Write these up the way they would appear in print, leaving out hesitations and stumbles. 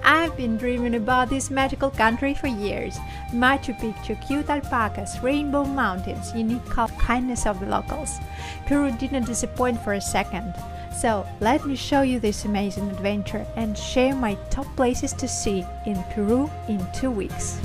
I've been dreaming about this magical country for years. Machu Picchu, cute alpacas, rainbow mountains, unique kindness of the locals. Peru didn't disappoint for a second. So let me show you this amazing adventure and share my top places to see in Peru in 2 weeks.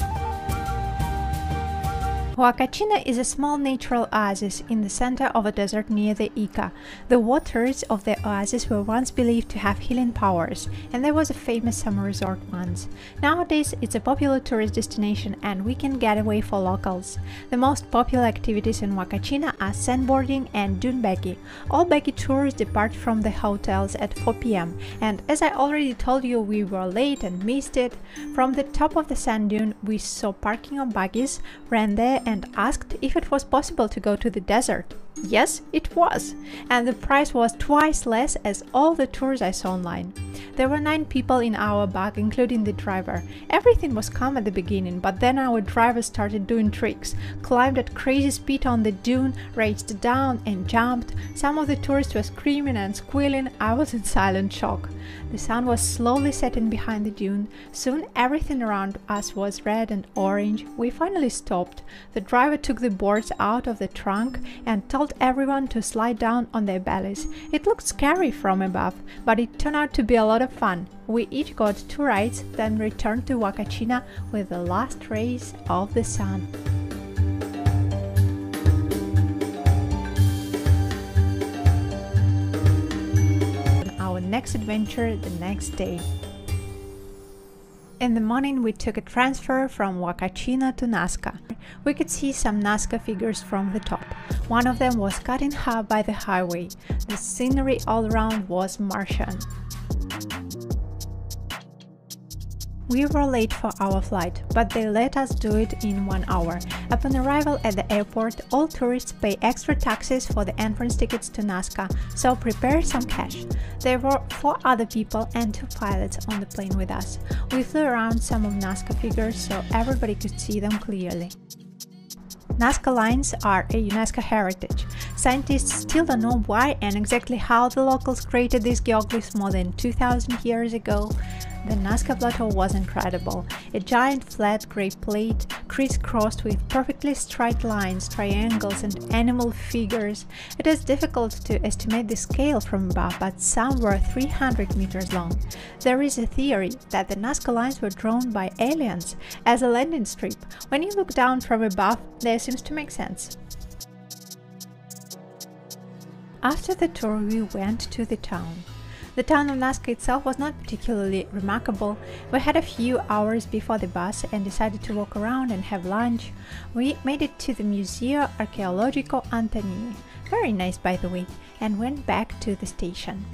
Huacachina is a small natural oasis in the center of a desert near the Ica. The waters of the oasis were once believed to have healing powers, and there was a famous summer resort once. Nowadays, it's a popular tourist destination and weekend getaway for locals. The most popular activities in Huacachina are sandboarding and dune buggy. All buggy tours depart from the hotels at 4 p.m. and as I already told you, we were late and missed it. From the top of the sand dune, we saw parking of buggies, ran there and asked if it was possible to go to the desert. Yes, it was, and the price was twice less as all the tours I saw online. There were 9 people in our bug, including the driver. Everything was calm at the beginning, but then our driver started doing tricks, climbed at crazy speed on the dune, raced down and jumped. Some of the tourists were screaming and squealing. I was in silent shock. The sun was slowly setting behind the dune. Soon everything around us was red and orange. We finally stopped. The driver took the boards out of the trunk and told everyone to slide down on their bellies. It looked scary from above, but it turned out to be a lot of fun. We each got 2 rides, then returned to Huacachina with the last rays of the sun. Our next adventure the next day. In the morning, we took a transfer from Huacachina to Nazca. We could see some Nazca figures from the top. One of them was cut in half by the highway. The scenery all around was Martian. We were late for our flight, but they let us do it in 1 hour. Upon arrival at the airport, all tourists pay extra taxes for the entrance tickets to Nazca, so prepare some cash. There were 4 other people and 2 pilots on the plane with us. We flew around some of Nazca figures so everybody could see them clearly. Nazca lines are a UNESCO heritage. Scientists still don't know why and exactly how the locals created these geoglyphs more than 2,000 years ago. The Nazca Plateau was incredible. A giant flat grey plate crisscrossed with perfectly straight lines, triangles and animal figures. It is difficult to estimate the scale from above, but some were 300 meters long. There is a theory that the Nazca lines were drawn by aliens as a landing strip. When you look down from above, there seems to make sense. After the tour, we went to the town. The town of Nazca itself was not particularly remarkable. We had a few hours before the bus and decided to walk around and have lunch. We made it to the Museo Arqueológico Antonini, very nice by the way, and went back to the station.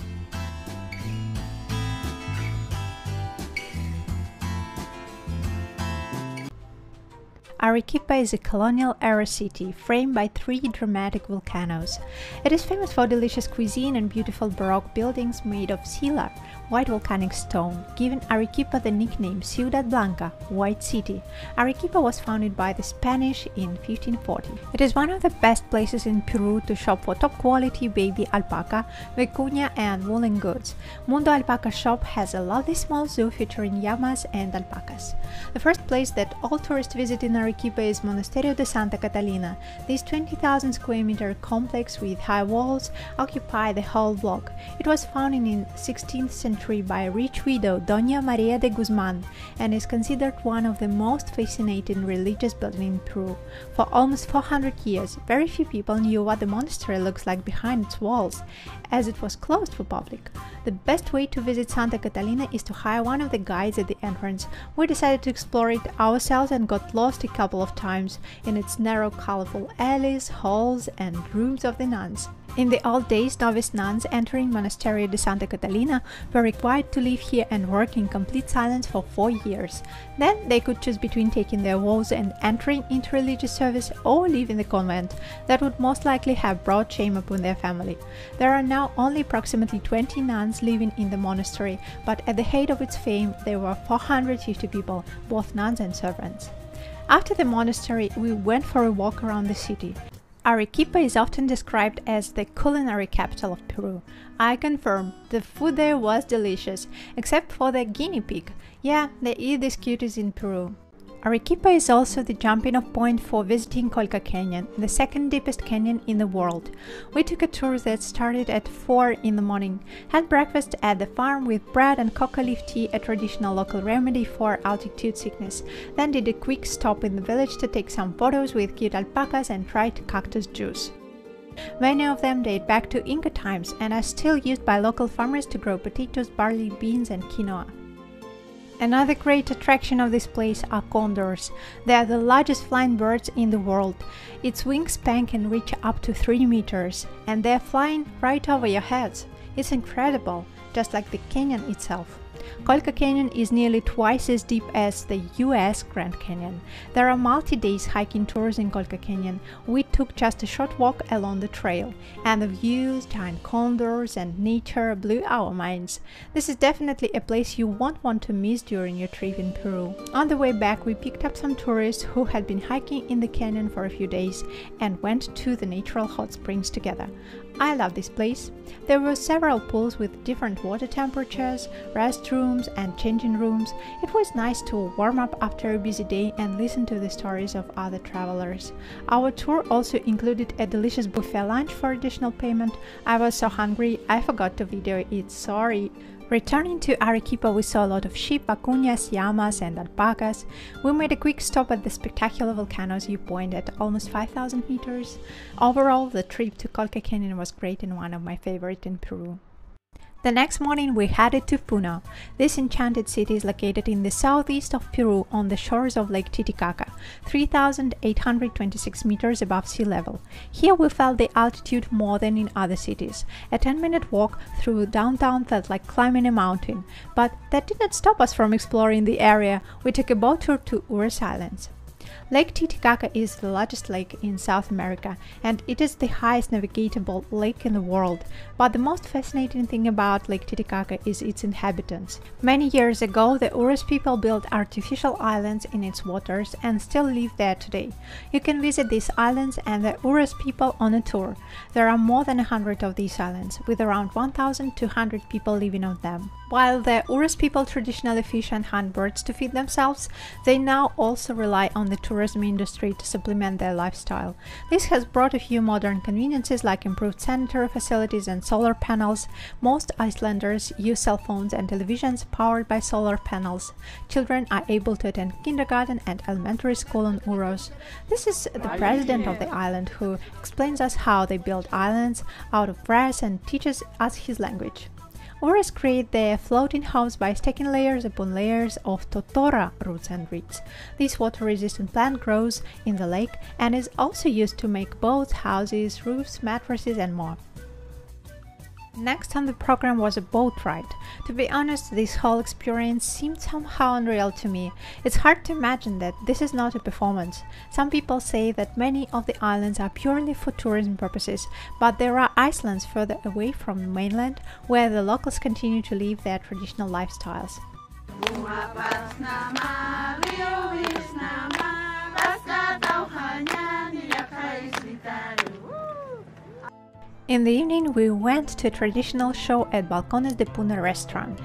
Arequipa is a colonial-era city framed by 3 dramatic volcanoes. It is famous for delicious cuisine and beautiful Baroque buildings made of silar, white volcanic stone, giving Arequipa the nickname Ciudad Blanca, White City. Arequipa was founded by the Spanish in 1540. It is one of the best places in Peru to shop for top-quality baby alpaca, vicuña and woolen goods. Mundo Alpaca Shop has a lovely small zoo featuring llamas and alpacas. The first place that all tourists visit in Arequipa is Monasterio de Santa Catalina. This 20,000 square meter complex with high walls occupies the whole block. It was founded in 16th century by a rich widow, Doña María de Guzmán, and is considered one of the most fascinating religious buildings in Peru. For almost 400 years, very few people knew what the monastery looks like behind its walls, as it was closed for public. The best way to visit Santa Catalina is to hire one of the guides at the entrance. We decided to explore it ourselves and got lost a couple of times in its narrow, colorful alleys, halls and rooms of the nuns. In the old days, novice nuns entering Monasterio de Santa Catalina were required to live here and work in complete silence for 4 years. Then they could choose between taking their vows and entering into religious service or leaving the convent. That would most likely have brought shame upon their family. There are now only approximately 20 nuns living in the monastery, but at the height of its fame there were 450 people, both nuns and servants. After the monastery, we went for a walk around the city. Arequipa is often described as the culinary capital of Peru. I confirm, the food there was delicious, except for the guinea pig. Yeah, they eat these cuties in Peru. Arequipa is also the jumping off point for visiting Colca Canyon, the second deepest canyon in the world. We took a tour that started at 4 in the morning, had breakfast at the farm with bread and coca leaf tea, a traditional local remedy for altitude sickness, then did a quick stop in the village to take some photos with cute alpacas and tried cactus juice. Many of them date back to Inca times and are still used by local farmers to grow potatoes, barley, beans and quinoa. Another great attraction of this place are condors. They are the largest flying birds in the world. Its wingspan can reach up to 3 meters, and they're flying right over your heads. It's incredible, just like the canyon itself. Colca Canyon is nearly twice as deep as the US Grand Canyon. There are multi-days hiking tours in Colca Canyon. We took just a short walk along the trail, and the views, giant condors and nature blew our minds. This is definitely a place you won't want to miss during your trip in Peru. On the way back, we picked up some tourists who had been hiking in the canyon for a few days and went to the natural hot springs together. I love this place. There were several pools with different water temperatures, restrooms and changing rooms. It was nice to warm up after a busy day and listen to the stories of other travelers. Our tour also included a delicious buffet lunch for additional payment. I was so hungry, I forgot to video it, sorry. Returning to Arequipa, we saw a lot of sheep, vicuñas, llamas and alpacas. We made a quick stop at the spectacular volcanoes viewpoint at almost 5,000 meters. Overall, the trip to Colca Canyon was great and one of my favorites in Peru. The next morning we headed to Puno. This enchanted city is located in the southeast of Peru on the shores of Lake Titicaca, 3,826 meters above sea level. Here we felt the altitude more than in other cities. A 10-minute walk through downtown felt like climbing a mountain, but that didn't stop us from exploring the area. We took a boat tour to Ures Islands. Lake Titicaca is the largest lake in South America, and it is the highest navigable lake in the world. But the most fascinating thing about Lake Titicaca is its inhabitants. Many years ago, the Ures people built artificial islands in its waters and still live there today. You can visit these islands and the Ures people on a tour. There are more than 100 of these islands, with around 1,200 people living on them. While the Ures people traditionally fish and hunt birds to feed themselves, they now also rely on the tourism industry to supplement their lifestyle. This has brought a few modern conveniences like improved sanitary facilities and solar panels. Most Icelanders use cell phones and televisions powered by solar panels. Children are able to attend kindergarten and elementary school on Uros. This is the president of the island who explains us how they build islands out of grass and teaches us his language. Ures create their floating homes by stacking layers upon layers of totora roots and reeds. This water-resistant plant grows in the lake and is also used to make boats, houses, roofs, mattresses and more. Next on the program was a boat ride. To be honest, this whole experience seemed somehow unreal to me. It's hard to imagine that this is not a performance. Some people say that many of the islands are purely for tourism purposes, but there are islands further away from the mainland where the locals continue to live their traditional lifestyles. In the evening, we went to a traditional show at Balcones de Puna restaurant.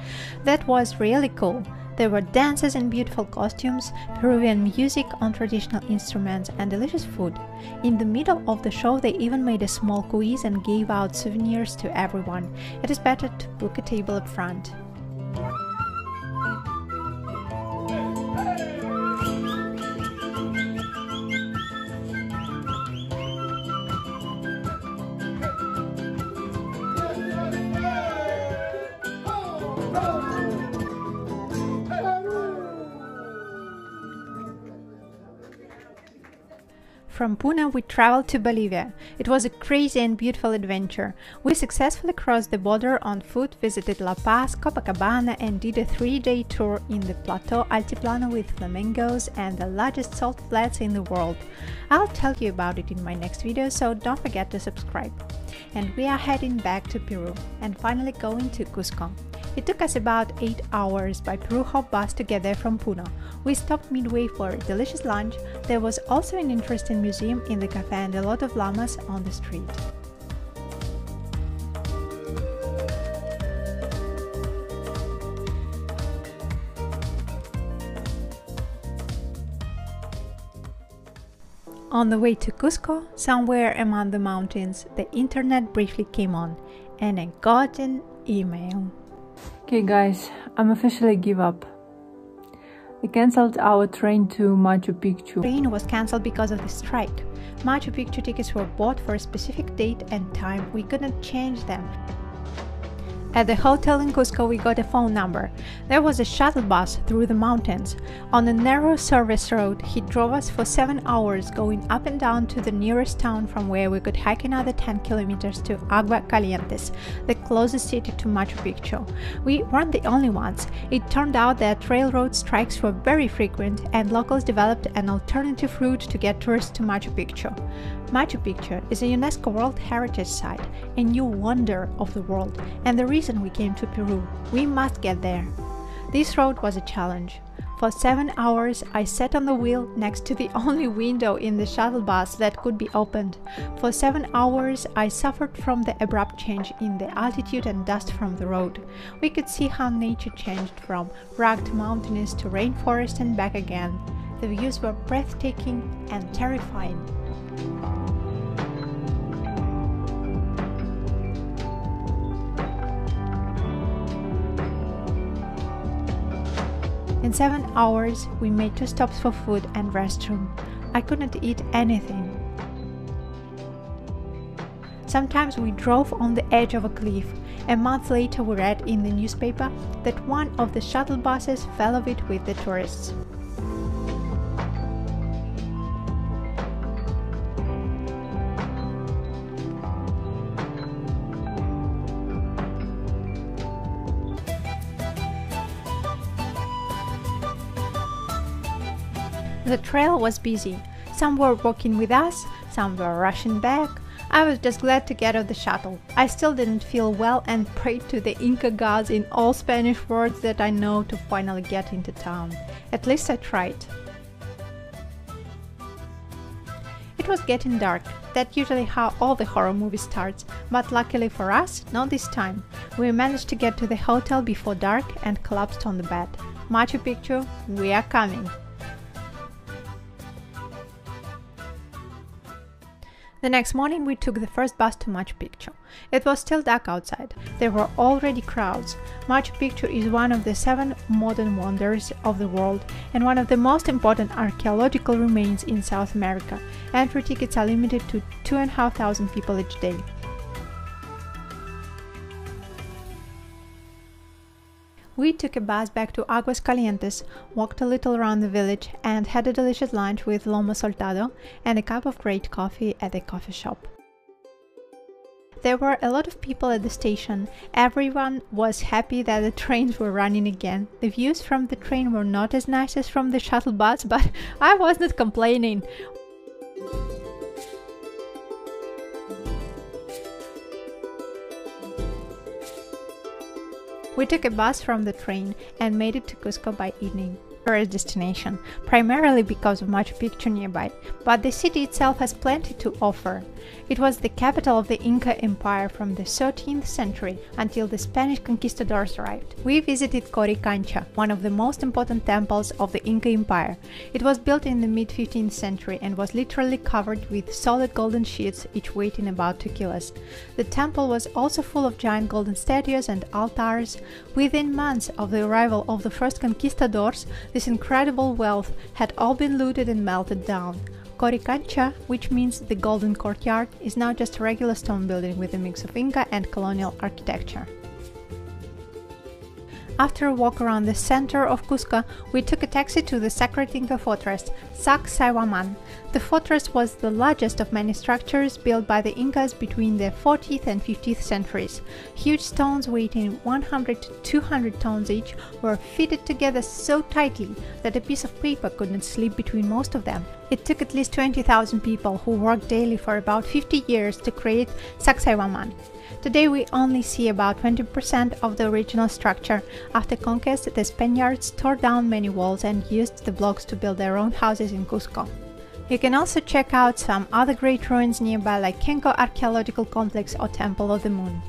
That was really cool. There were dances in beautiful costumes, Peruvian music on traditional instruments, and delicious food. In the middle of the show, they even made a small quiz and gave out souvenirs to everyone. It is better to book a table up front. From Puna, we traveled to Bolivia. It was a crazy and beautiful adventure. We successfully crossed the border on foot, visited La Paz, Copacabana, and did a 3-day tour in the Plateau Altiplano with flamingos and the largest salt flats in the world. I'll tell you about it in my next video, so don't forget to subscribe. And we are heading back to Peru and finally going to Cusco. It took us about 8 hours by Peru Hop bus to get there from Puno. We stopped midway for a delicious lunch. There was also an interesting museum in the cafe and a lot of llamas on the street. On the way to Cusco, somewhere among the mountains, the internet briefly came on, and I got an email. Okay guys, I'm officially give up. We cancelled our train to Machu Picchu. The train was cancelled because of the strike. Machu Picchu tickets were bought for a specific date and time. We couldn't change them. At the hotel in Cusco, we got a phone number. There was a shuttle bus through the mountains. On a narrow service road, he drove us for 7 hours, going up and down to the nearest town, from where we could hike another 10 kilometers to Aguas Calientes, the closest city to Machu Picchu. We weren't the only ones. It turned out that railroad strikes were very frequent, and locals developed an alternative route to get tourists to Machu Picchu. Machu Picchu is a UNESCO World Heritage Site, a new wonder of the world, and the reason we came to Peru. We must get there. This road was a challenge. For 7 hours, I sat on the wheel next to the only window in the shuttle bus that could be opened. For 7 hours, I suffered from the abrupt change in the altitude and dust from the road. We could see how nature changed from rugged mountains to rainforest and back again. The views were breathtaking and terrifying. In 7 hours, we made 2 stops for food and restroom. I couldn't eat anything. Sometimes we drove on the edge of a cliff. A month later, we read in the newspaper that one of the shuttle buses fell off it with the tourists. The trail was busy. Some were walking with us, some were rushing back. I was just glad to get off the shuttle. I still didn't feel well and prayed to the Inca gods in all Spanish words that I know to finally get into town. At least I tried. It was getting dark. That's usually how all the horror movies starts, but luckily for us, not this time. We managed to get to the hotel before dark and collapsed on the bed. Machu Picchu, we are coming. The next morning we took the first bus to Machu Picchu. It was still dark outside. There were already crowds. Machu Picchu is one of the 7 modern wonders of the world and one of the most important archaeological remains in South America. Entry tickets are limited to 2,500 people each day. We took a bus back to Aguas Calientes, walked a little around the village, and had a delicious lunch with lomo saltado and a cup of great coffee at a coffee shop. There were a lot of people at the station. Everyone was happy that the trains were running again. The views from the train were not as nice as from the shuttle bus, but I wasn't complaining. We took a bus from the train and made it to Cusco by evening. Our destination, primarily because of Machu Picchu nearby, but the city itself has plenty to offer. It was the capital of the Inca Empire from the 13th century until the Spanish conquistadors arrived. We visited Coricancha, one of the most important temples of the Inca Empire. It was built in the mid-15th century and was literally covered with solid golden sheets, each weighing about 2 kilos. The temple was also full of giant golden statues and altars. Within months of the arrival of the first conquistadors, this incredible wealth had all been looted and melted down. Coricancha, which means the Golden Courtyard, is now just a regular stone building with a mix of Inca and colonial architecture. After a walk around the center of Cusco, we took a taxi to the sacred Inca fortress, Sacsayhuaman. The fortress was the largest of many structures built by the Incas between the 14th and 15th centuries. Huge stones weighing 100 to 200 tons each were fitted together so tightly that a piece of paper couldn't slip between most of them. It took at least 20,000 people who worked daily for about 50 years to create Sacsayhuaman. Today we only see about 20% of the original structure. After conquest, the Spaniards tore down many walls and used the blocks to build their own houses in Cusco. You can also check out some other great ruins nearby like Kenko Archaeological Complex or Temple of the Moon.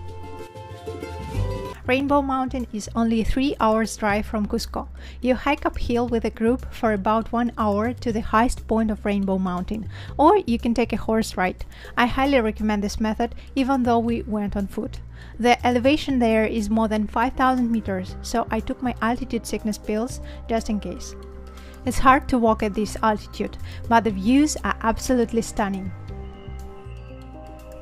Rainbow Mountain is only 3 hours drive from Cusco. You hike uphill with a group for about 1 hour to the highest point of Rainbow Mountain, or you can take a horse ride. I highly recommend this method, even though we went on foot. The elevation there is more than 5,000 meters, so I took my altitude sickness pills just in case. It's hard to walk at this altitude, but the views are absolutely stunning.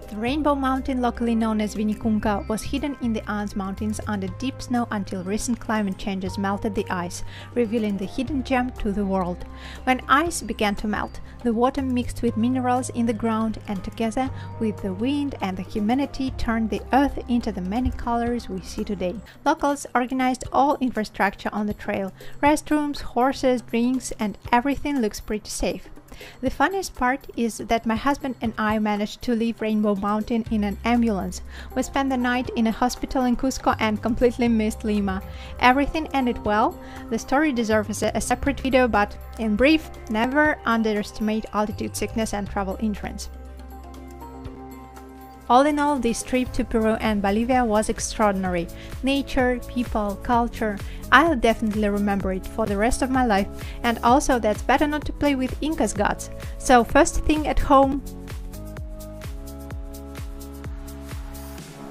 The Rainbow Mountain, locally known as Vinicunca, was hidden in the Andes Mountains under deep snow until recent climate changes melted the ice, revealing the hidden gem to the world. When ice began to melt, the water mixed with minerals in the ground and together with the wind and the humidity turned the earth into the many colors we see today. Locals organized all infrastructure on the trail: restrooms, horses, drinks, and everything looks pretty safe. The funniest part is that my husband and I managed to leave Rainbow Mountain in an ambulance. We spent the night in a hospital in Cusco and completely missed Lima. Everything ended well. The story deserves a separate video, but in brief, never underestimate altitude sickness and travel insurance. All in all, this trip to Peru and Bolivia was extraordinary. Nature, people, culture. I'll definitely remember it for the rest of my life, and also that's better not to play with Inca's gods. So first thing at home,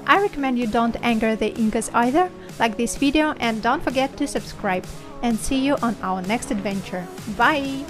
I recommend you don't anger the Incas either. Like this video and don't forget to subscribe. And see you on our next adventure. Bye!